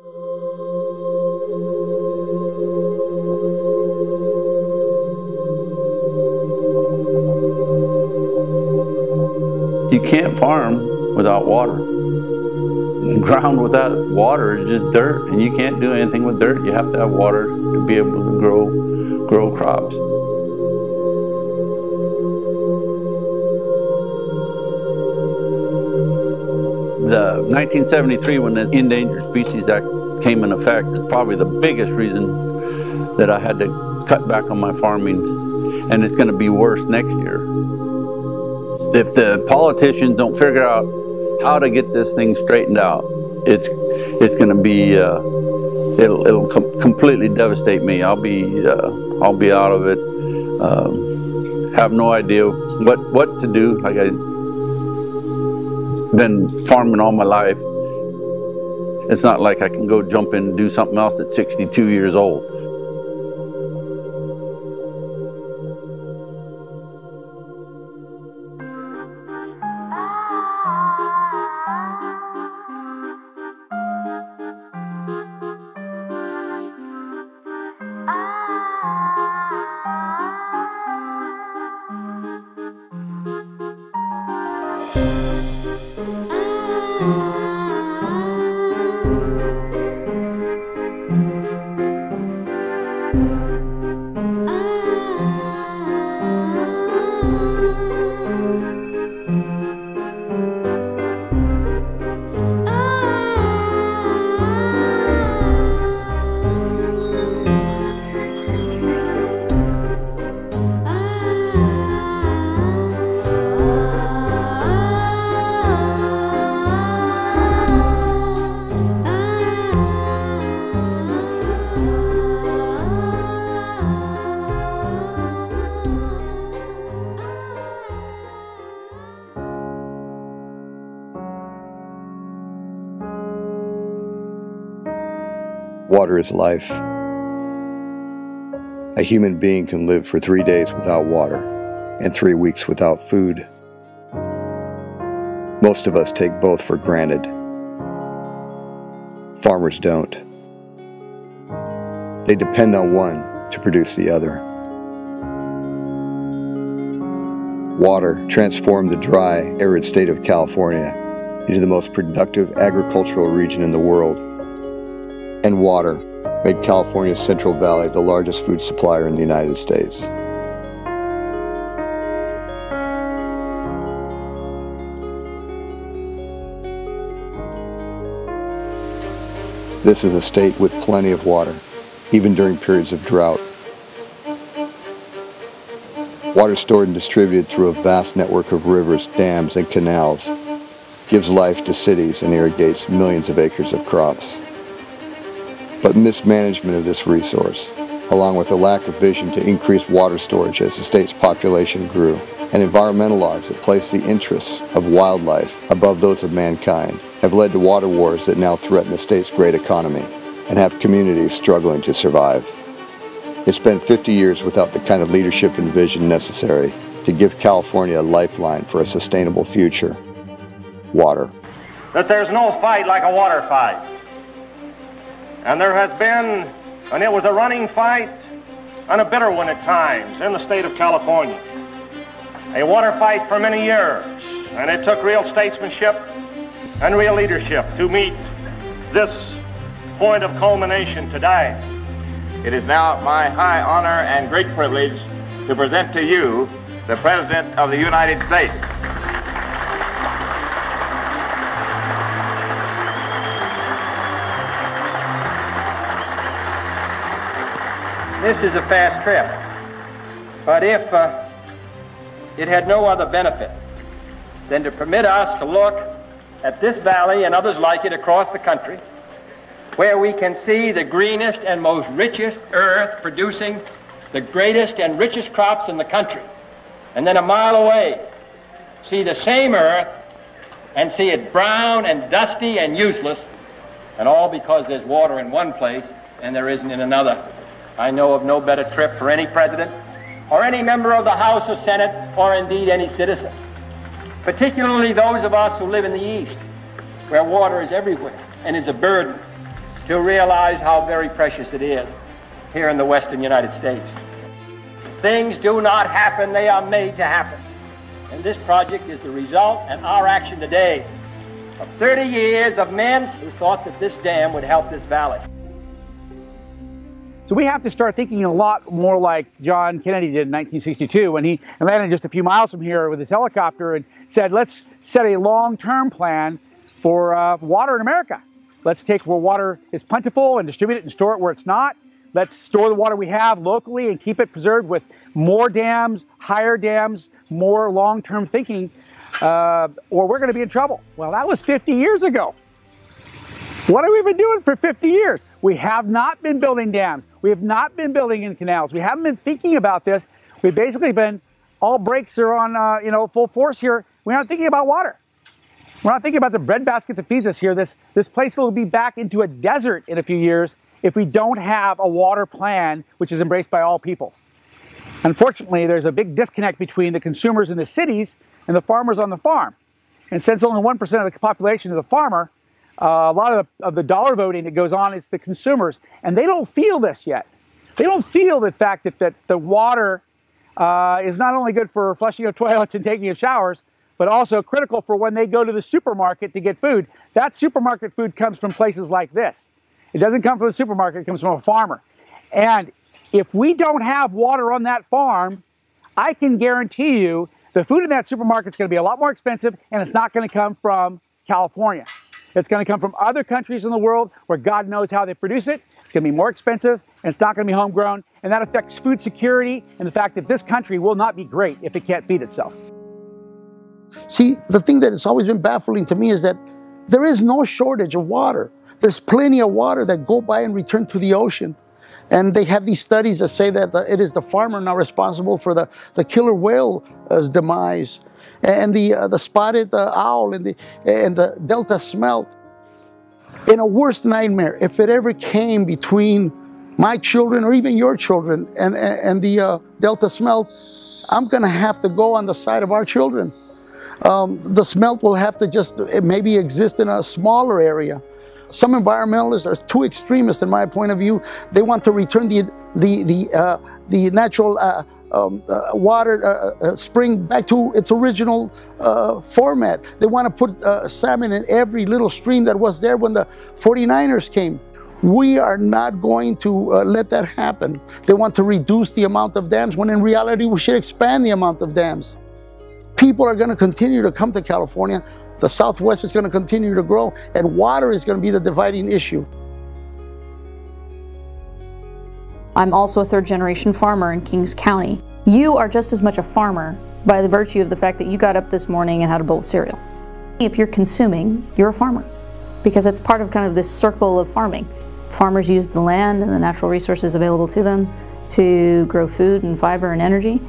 You can't farm without water. Ground without water is just dirt, and you can't do anything with dirt. You have to have water to be able to grow crops. The 1973, when the Endangered Species Act came in effect, is probably the biggest reason that I had to cut back on my farming, and it's going to be worse next year. If the politicians don't figure out how to get this thing straightened out, it's going to be it'll completely devastate me. I'll be out of it. Have no idea what to do. Like I've been farming all my life. It's not like I can go jump in and do something else at 62 years old. Water is life. A human being can live for 3 days without water and 3 weeks without food. Most of us take both for granted. Farmers don't. They depend on one to produce the other. Water transformed the dry, arid state of California into the most productive agricultural region in the world. And water made California's Central Valley the largest food supplier in the United States. This is a state with plenty of water, even during periods of drought. Water stored and distributed through a vast network of rivers, dams, and canals gives life to cities and irrigates millions of acres of crops. But mismanagement of this resource, along with a lack of vision to increase water storage as the state's population grew, and environmental laws that place the interests of wildlife above those of mankind, have led to water wars that now threaten the state's great economy and have communities struggling to survive. It's been 50 years without the kind of leadership and vision necessary to give California a lifeline for a sustainable future: water. That there's no fight like a water fight. And there has been, and it was a running fight, and a bitter one at times in the state of California. A water fight for many years, and it took real statesmanship and real leadership to meet this point of culmination today. It is now my high honor and great privilege to present to you the President of the United States. This is a fast trip, but if it had no other benefit than to permit us to look at this valley and others like it across the country, where we can see the greenest and most richest earth producing the greatest and richest crops in the country, and then a mile away see the same earth and see it brown and dusty and useless, and all because there's water in one place and there isn't in another. I know of no better trip for any president or any member of the House or Senate or indeed any citizen, particularly those of us who live in the East, where water is everywhere and is a burden. to realize how very precious it is here in the western United States. Things do not happen, they are made to happen. And this project is the result, and our action today, of 30 years of men who thought that this dam would help this valley. So we have to start thinking a lot more like John Kennedy did in 1962 when he landed just a few miles from here with his helicopter and said, let's set a long-term plan for water in America. Let's take where water is plentiful and distribute it and store it where it's not. Let's store the water we have locally and keep it preserved with more dams, higher dams, more long-term thinking, or we're going to be in trouble. Well, that was 50 years ago. What have we been doing for 50 years? We have not been building dams. We have not been building in canals. We haven't been thinking about this. We've basically been, all brakes are on full force here. We're not thinking about water. We're not thinking about the breadbasket that feeds us here. This place will be back into a desert in a few years if we don't have a water plan which is embraced by all people. Unfortunately, there's a big disconnect between the consumers in the cities and the farmers on the farm. And since only 1% of the population is a farmer, a lot of the dollar voting that goes on is the consumers, and they don't feel this yet. They don't feel the fact that the water is not only good for flushing of toilets and taking of showers, but also critical for when they go to the supermarket to get food. That supermarket food comes from places like this. It doesn't come from the supermarket, it comes from a farmer. And if we don't have water on that farm, I can guarantee you the food in that supermarket is going to be a lot more expensive, and it's not going to come from California. It's going to come from other countries in the world where God knows how they produce it. It's going to be more expensive, and it's not going to be homegrown. And that affects food security and the fact that this country will not be great if it can't feed itself. See, the thing that has always been baffling to me is that there is no shortage of water. There's plenty of water that go by and return to the ocean. And they have these studies that say that it is the farmer now responsible for the killer whale's demise, and the spotted owl and the Delta smelt. In a worst nightmare, if it ever came between my children or even your children and the Delta smelt, I'm going to have to go on the side of our children. The smelt will have to just maybe exist in a smaller area. Some environmentalists are too extremist in my point of view. They want to return the natural water spring back to its original format. They want to put salmon in every little stream that was there when the 49ers came. We are not going to let that happen. They want to reduce the amount of dams when in reality we should expand the amount of dams. People are going to continue to come to California. The Southwest is going to continue to grow, and water is going to be the dividing issue. I'm also a third-generation farmer in Kings County. You are just as much a farmer by the virtue of the fact that you got up this morning and had a bowl of cereal. If you're consuming, you're a farmer, because it's part of kind of this circle of farming. Farmers use the land and the natural resources available to them to grow food and fiber and energy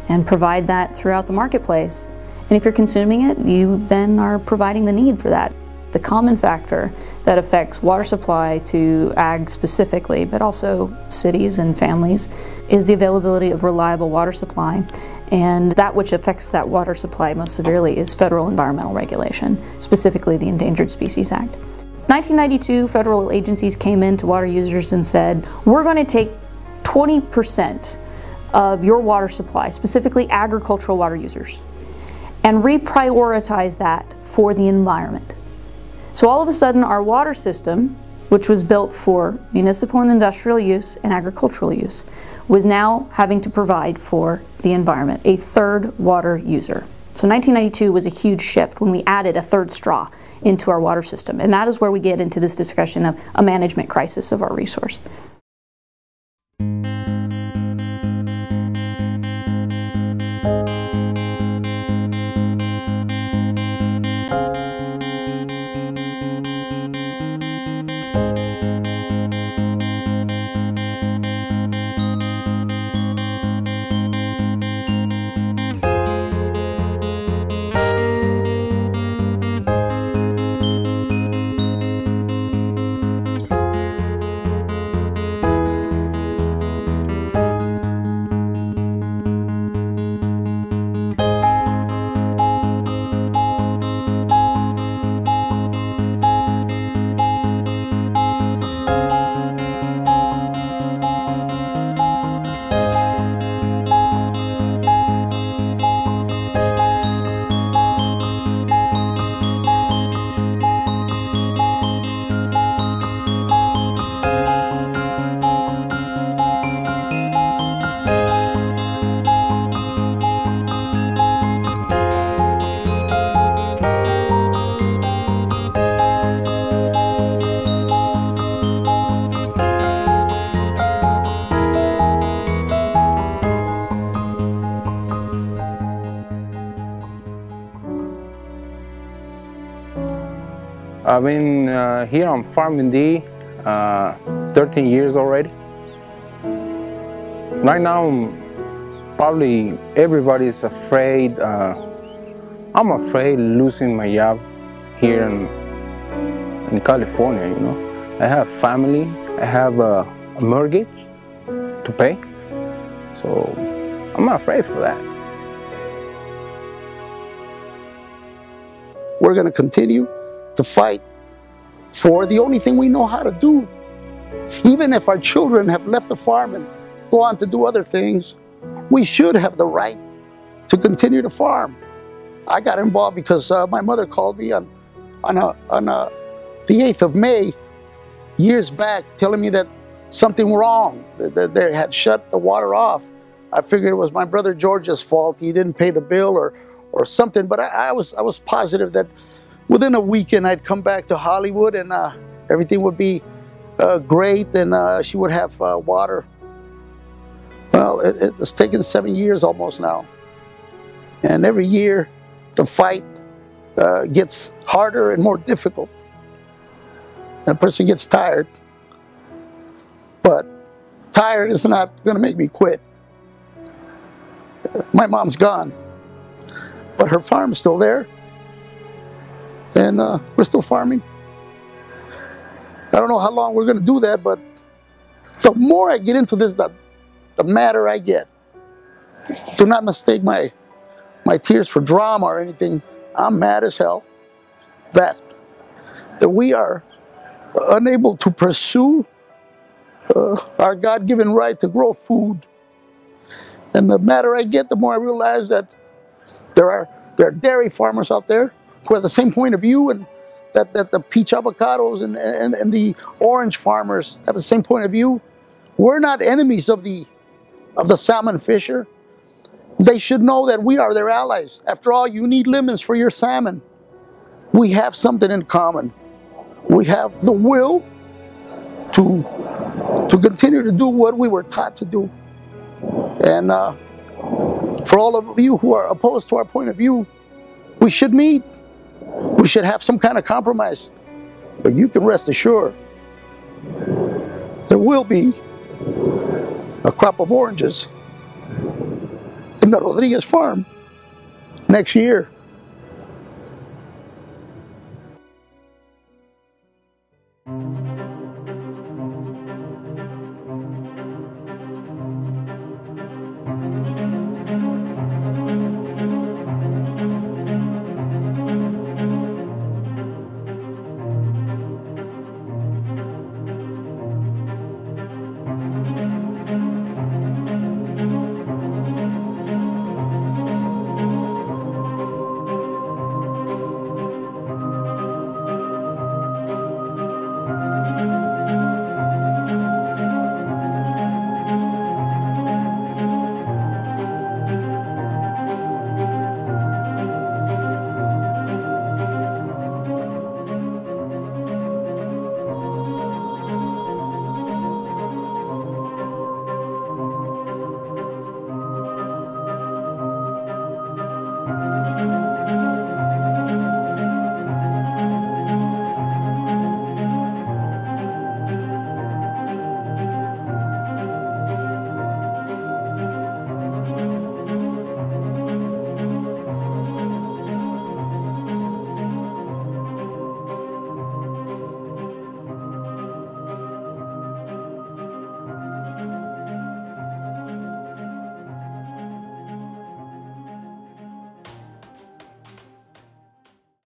and provide that throughout the marketplace. And if you're consuming it, you then are providing the need for that. The common factor that affects water supply to ag specifically, but also cities and families, is the availability of reliable water supply. And that which affects that water supply most severely is federal environmental regulation, specifically the Endangered Species Act. 1992, federal agencies came in to water users and said, we're going to take 20% of your water supply, specifically agricultural water users, and reprioritize that for the environment. So all of a sudden our water system, which was built for municipal and industrial use and agricultural use, was now having to provide for the environment, a third water user. So 1992 was a huge shift when we added a third straw into our water system, and that is where we get into this discussion of a management crisis of our resource. I've been here on Farming D 13 years already. Right now, probably everybody's afraid. I'm afraid losing my job here in California, you know. I have family, I have a mortgage to pay, so I'm not afraid for that. We're going to continue to fight for the only thing we know how to do. Even if our children have left the farm and go on to do other things, we should have the right to continue to farm. I got involved because my mother called me on the 8th of May, years back, telling me that something wrong, that they had shut the water off. I figured it was my brother George's fault. He didn't pay the bill or something, but I was positive that within a weekend I'd come back to Hollywood and everything would be great and she would have water. Well, it's taken 7 years almost now. And every year the fight gets harder and more difficult. That person gets tired. But tired is not going to make me quit. My mom's gone, but her farm's still there. And we're still farming. I don't know how long we're going to do that, but the more I get into this, the madder I get. Do not mistake my tears for drama or anything. I'm mad as hell that we are unable to pursue our God-given right to grow food. And the madder I get, the more I realize that there are dairy farmers out there who have the same point of view, and that the peach avocados and the orange farmers have the same point of view. We're not enemies of the salmon fisher. They should know that we are their allies. After all, you need lemons for your salmon. We have something in common. We have the will to continue to do what we were taught to do. And for all of you who are opposed to our point of view, we should meet. We should have some kind of compromise. But you can rest assured, there will be a crop of oranges in the Rodriguez farm next year.